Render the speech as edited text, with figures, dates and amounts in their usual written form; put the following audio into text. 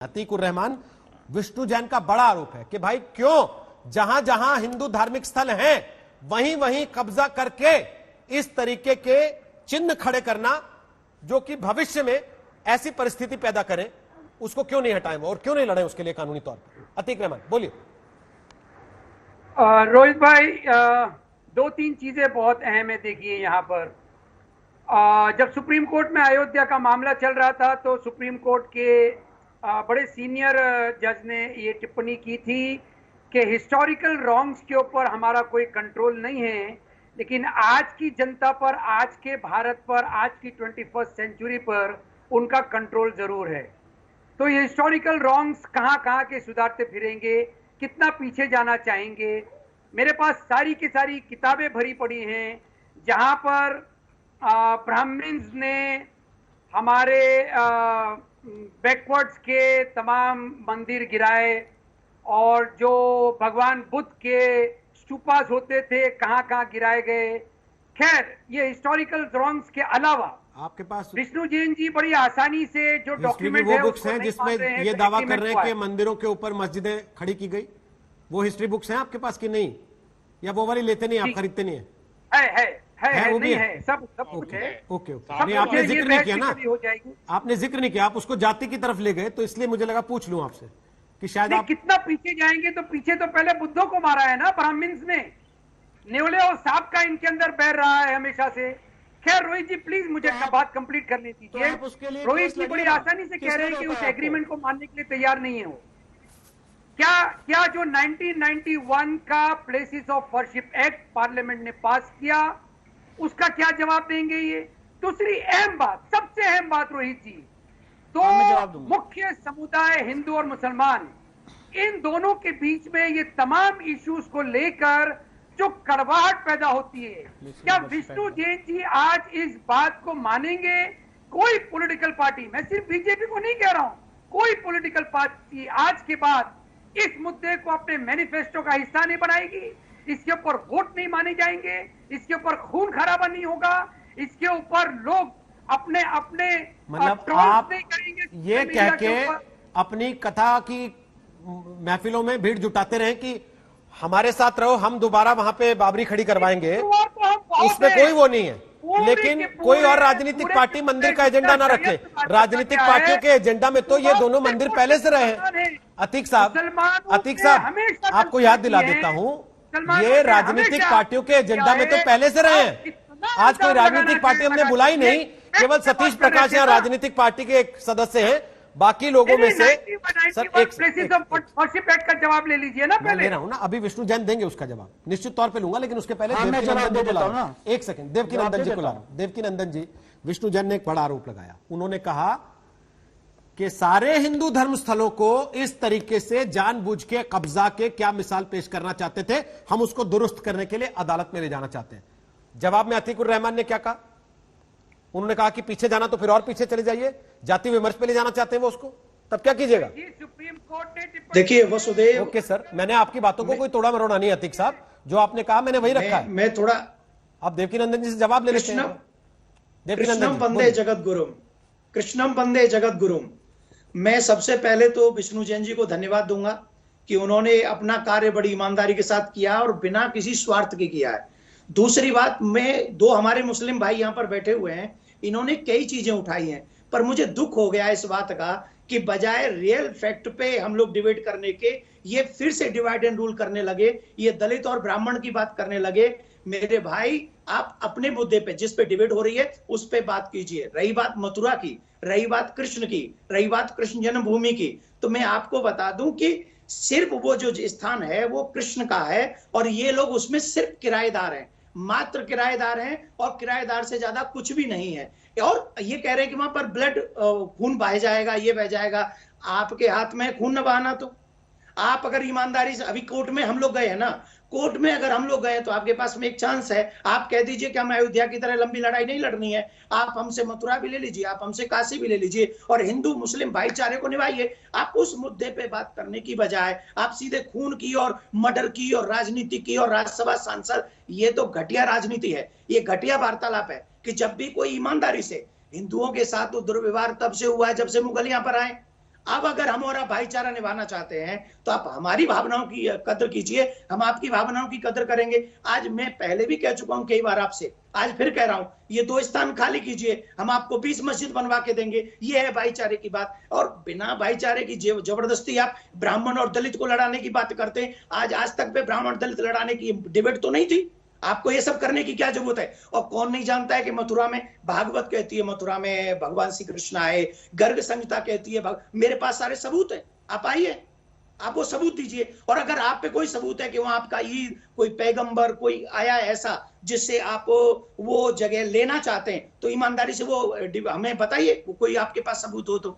अतीकुर रहमान, विष्णु जैन का बड़ा आरोप है कि भाई क्यों जहां जहां हिंदू धार्मिक स्थल हैं वहीं वहीं कब्जा करके इस तरीके के चिन्ह खड़े करना जो कि भविष्य में ऐसी परिस्थिति पैदा करें, उसको क्यों नहीं हटाएं और क्यों नहीं लड़ें उसके लिए कानूनी तौर पर। अतीक रहमान बोलिए। रोहित भाई, दो तीन चीजें बहुत अहम है। देखिए यहाँ पर जब सुप्रीम कोर्ट में अयोध्या का मामला चल रहा था तो सुप्रीम कोर्ट के बड़े सीनियर जज ने ये टिप्पणी की थी कि हिस्टोरिकल रॉन्ग्स के ऊपर हमारा कोई कंट्रोल नहीं है, लेकिन आज की जनता पर, आज के भारत पर, आज की 21st सेंचुरी पर उनका कंट्रोल जरूर है। तो ये हिस्टोरिकल रॉन्ग्स कहाँ कहाँ के सुधारते फिरेंगे, कितना पीछे जाना चाहेंगे। मेरे पास सारी की सारी किताबें भरी पड़ी हैं जहाँ पर ब्राह्मण्स ने हमारे बैकवर्ड्स के तमाम मंदिर गिराए और जो भगवान बुद्ध के स्तूपास होते थे कहाँ कहाँ गिराए गए। खैर, ये हिस्टोरिकल रॉन्ग्स के अलावा आपके पास विष्णु जैन जी बड़ी आसानी से जो डॉक्यूमेंट वो बुक्स हैं जिसमें ये दावा कर रहे हैं कि मंदिरों के ऊपर मस्जिदें खड़ी की गई, वो हिस्ट्री बुक्स हैं आपके पास कि नहीं, या वो वाली लेते नहीं, आप खरीदते नहीं है वो भी है, सब कुछ है। ओके नहीं, आपने जिक्र नहीं किया ना, आपने जिक्र नहीं किया, आप उसको जाति की तरफ ले गए, तो इसलिए मुझे लगा पूछ लूं आपसे कि शायद आप कितना पीछे जाएंगे। तो पीछे तो पहले बुद्धों को मारा है ना ब्राह्मण्स ने, नेवले और सांप का इनके अंदर बैर रहा है हमेशा से। खैर रोहित जी प्लीज मुझे बात कंप्लीट करने दीजिए। रोहित जी बड़ी आसानी से कह रहे हैं कि उस एग्रीमेंट को मानने के लिए तैयार नहीं है वो। क्या जो 1991 का places of worship act parliament ने पास किया, उसका क्या जवाब देंगे ये? दूसरी अहम बात, सबसे अहम बात रोहित जी, तो मुख्य समुदाय हिंदू और मुसलमान, इन दोनों के बीच में ये तमाम इश्यूज को लेकर जो कड़वाहट पैदा होती है, क्या विष्णु जैन जी आज इस बात को मानेंगे? कोई पॉलिटिकल पार्टी, मैं सिर्फ बीजेपी को नहीं कह रहा हूं, कोई पॉलिटिकल पार्टी आज के बाद इस मुद्दे को अपने मैनिफेस्टो का हिस्सा नहीं बनाएगी। इसके ऊपर वोट नहीं माने जाएंगे, इसके ऊपर खून खराबा नहीं होगा, इसके ऊपर लोग अपने अपने मतलब आप ये कह के अपनी कथा की महफिलों में भीड़ जुटाते रहे कि हमारे साथ रहो, हम दोबारा वहां पे बाबरी खड़ी करवाएंगे, इसमें कोई वो नहीं है। लेकिन कोई और राजनीतिक पार्टी मंदिर का एजेंडा ना रखे। राजनीतिक पार्टियों के एजेंडा में तो ये दोनों मंदिर पहले से रहे हैं। अतीक साहब आपको याद दिला देता हूं, ये राजनीतिक पार्टियों के एजेंडा में तो पहले से रहे हैं। आज कोई राजनीतिक पार्टी हमने बुलाई नहीं, केवल सतीश प्रकाश यहाँ राजनीतिक पार्टी के एक सदस्य हैं, बाकी लोगों में से सर एक्ट का जवाब ले लीजिए ना। पहले ले रहा हूं ना, अभी विष्णु जैन देंगे उसका जवाब, निश्चित तौर पे लूंगा, लेकिन उसके पहले एक सेकंड देवकी नंदन जी को ला रहा हूं। देवकी नंदन जी, विष्णु जैन ने एक बड़ा आरोप लगाया, उन्होंने कहा कि सारे हिंदू धर्म स्थलों को इस तरीके से जानबूझ के कब्जा के क्या मिसाल पेश करना चाहते थे, हम उसको दुरुस्त करने के लिए अदालत में ले जाना चाहते हैं। जवाब में अतीकुर रहमान ने क्या कहा? उन्होंने कहा कि पीछे जाना तो फिर और पीछे चले जाइए, जाति विमर्श पे ले जाना चाहते हैं वो उसको, तब क्या कीजिएगा? सुप्रीम कोर्ट ने देखिए वसुदेव, ओके सर, मैंने आपकी बातों को कोई तोड़ा मरोड़ा नहीं अतीक साहब, जो आपने कहा मैंने वही रखा है। मैं थोड़ा आप देवकी नंदन जी से जवाब ले लेते हैं। कृष्णम वंदे जगत गुरुम, कृष्णम वंदे जगत गुरुम। मैं सबसे पहले तो विष्णु जैन जी को धन्यवाद दूंगा कि उन्होंने अपना कार्य बड़ी ईमानदारी के साथ किया और बिना किसी स्वार्थ के किया है। दूसरी बात, मैं दो हमारे मुस्लिम भाई यहाँ पर बैठे हुए हैं, इन्होंने कई चीजें उठाई हैं, पर मुझे दुख हो गया इस बात का कि बजाय रियल फैक्ट पे हम लोग डिबेट करने के, ये फिर से डिवाइड एंड रूल करने लगे, ये दलित और ब्राह्मण की बात करने लगे। मेरे भाई, आप अपने मुद्दे पे जिस पे डिबेट हो रही है उस पे बात कीजिए। रही बात मथुरा की, रही बात कृष्ण की, रही बात कृष्ण जन्मभूमि की, तो मैं आपको बता दूं कि सिर्फ वो जो स्थान है वो कृष्ण का है और ये लोग उसमें सिर्फ किराएदार हैं, मात्र किराएदार हैं और किराएदार से ज्यादा कुछ भी नहीं है। और ये कह रहे हैं कि वहां पर ब्लड खून बह जाएगा, ये बह जाएगा। आपके हाथ में खून न बहाना, तो आप अगर ईमानदारी से, अभी कोर्ट में हम लोग गए हैं ना, कोर्ट में अगर हम लोग गए तो आपके पास में एक चांस है, आप कह दीजिए कि हमें अयोध्या की तरह लंबी लड़ाई नहीं लड़नी है, आप हमसे मथुरा भी ले लीजिए, आप हमसे काशी भी ले लीजिए और हिंदू मुस्लिम भाईचारे को निभाइए। आप उस मुद्दे पे बात करने की बजाय आप सीधे खून की और मर्डर की और राजनीति की और राज्यसभा सांसद, ये तो घटिया राजनीति है, ये घटिया वार्तालाप है कि जब भी कोई ईमानदारी से हिंदुओं के साथ तो दुर्व्यवहार तब से हुआ है जब से मुगल यहाँ पर आए। अब अगर हम और आप भाईचारा निभाना चाहते हैं तो आप हमारी भावनाओं की कदर कीजिए, हम आपकी भावनाओं की कदर करेंगे। आज मैं पहले भी कह चुका हूं कई बार आपसे, आज फिर कह रहा हूं, ये 2 स्थान खाली कीजिए, हम आपको 20 मस्जिद बनवा के देंगे। ये है भाईचारे की बात। और बिना भाईचारे की जबरदस्ती आप ब्राह्मण और दलित को लड़ाने की बात करते हैं। आज तक पे ब्राह्मण दलित लड़ाने की डिबेट तो नहीं थी। आपको ये सब करने की क्या जरूरत है? और कौन नहीं जानता है कि मथुरा में भागवत कहती है, मथुरा में भगवान श्री कृष्ण आए, गर्ग संहिता कहती है। मेरे पास सारे सबूत है, आप आइए, आप वो सबूत दीजिए। और अगर आप पे कोई सबूत है कि वहां आपका ईद, कोई पैगंबर कोई आया ऐसा जिससे आप वो जगह लेना चाहते हैं, तो ईमानदारी से वो हमें बताइए, कोई आपके पास सबूत हो तो।